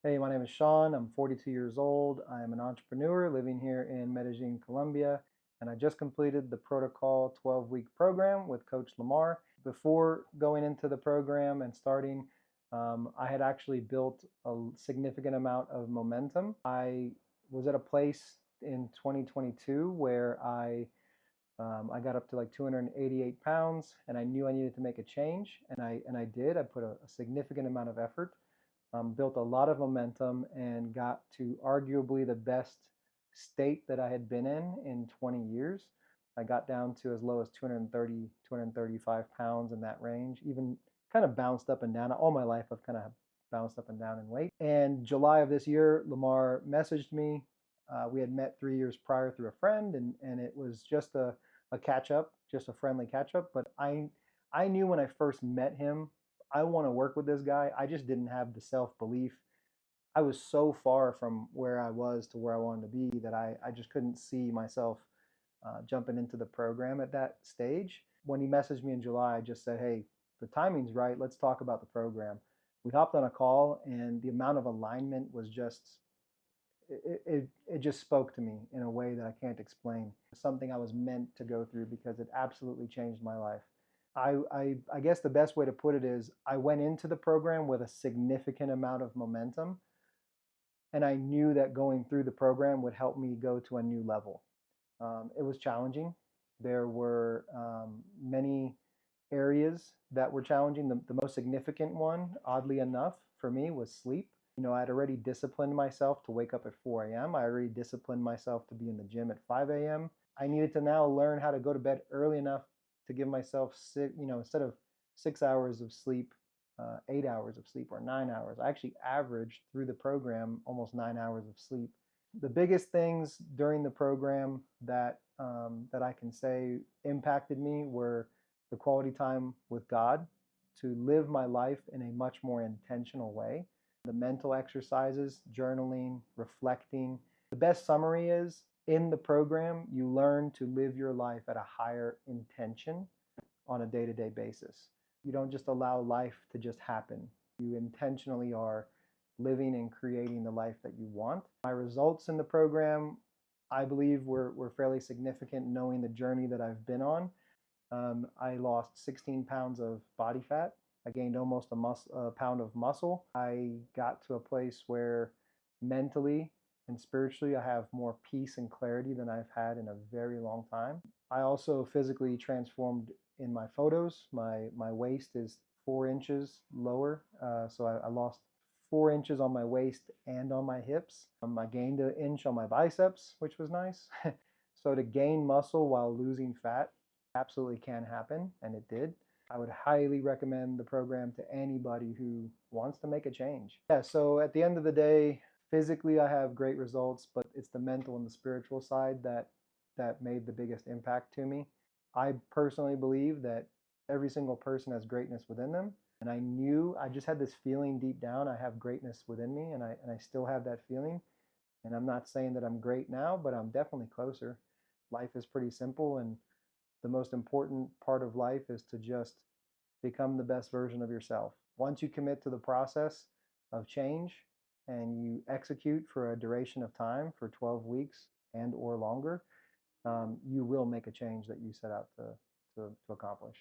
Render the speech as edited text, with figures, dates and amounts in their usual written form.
Hey, my name is Sean. I'm 42 years old. I am an entrepreneur living here in Medellin, Colombia, and I just completed the Protocol 12-week program with Coach Lamar. Before going into the program and starting, I had actually built a significant amount of momentum. I was at a place in 2022 where I got up to like 288 pounds, and I knew I needed to make a change, and I did. I put a significant amount of effort, built a lot of momentum, and got to arguably the best state that I had been in 20 years. I got down to as low as 230, 235 pounds in that range, even kind of bounced up and down. All my life, I've kind of bounced up and down in weight. And July of this year, Lamar messaged me. We had met 3 years prior through a friend, and it was just a catch up, just a friendly catch up. But I knew when I first met him, I want to work with this guy. I just didn't have the self belief. I was so far from where I was to where I wanted to be that I just couldn't see myself jumping into the program at that stage. When he messaged me in July, I just said, hey, the timing's right. Let's talk about the program. We hopped on a call, and the amount of alignment was just, it just spoke to me in a way that I can't explain. Something I was meant to go through because it absolutely changed my life. I guess the best way to put it is I went into the program with a significant amount of momentum, and I knew that going through the program would help me go to a new level. It was challenging. There were many areas that were challenging. The most significant one, oddly enough, for me was sleep. I'd already disciplined myself to wake up at 4 a.m. I already disciplined myself to be in the gym at 5 a.m. I needed to now learn how to go to bed early enough to give myself, instead of 6 hours of sleep, 8 hours of sleep or 9 hours. I actually averaged through the program almost 9 hours of sleep. The biggest things during the program that I can say impacted me were the quality time with God, to live my life in a much more intentional way. The mental exercises, journaling, reflecting. The best summary is in the program, you learn to live your life at a higher intention on a day to day basis. You don't just allow life to just happen. You intentionally are living and creating the life that you want. My results in the program, I believe, were fairly significant, knowing the journey that I've been on. I lost 16 pounds of body fat. I gained almost a pound of muscle. I got to a place where mentally and spiritually I have more peace and clarity than I've had in a very long time. I also physically transformed in my photos. My waist is 4 inches lower, so I lost 4 inches on my waist and on my hips. I gained an inch on my biceps, which was nice. So to gain muscle while losing fat absolutely can happen, and it did. I would highly recommend the program to anybody who wants to make a change. Yeah, so at the end of the day, physically I have great results, but it's the mental and the spiritual side that made the biggest impact to me. I personally believe that every single person has greatness within them, and I just had this feeling deep down I have greatness within me, and I still have that feeling. And I'm not saying that I'm great now, but I'm definitely closer. Life is pretty simple, and the most important part of life is to just become the best version of yourself. Once you commit to the process of change and you execute for a duration of time for 12 weeks and or longer, you will make a change that you set out to accomplish.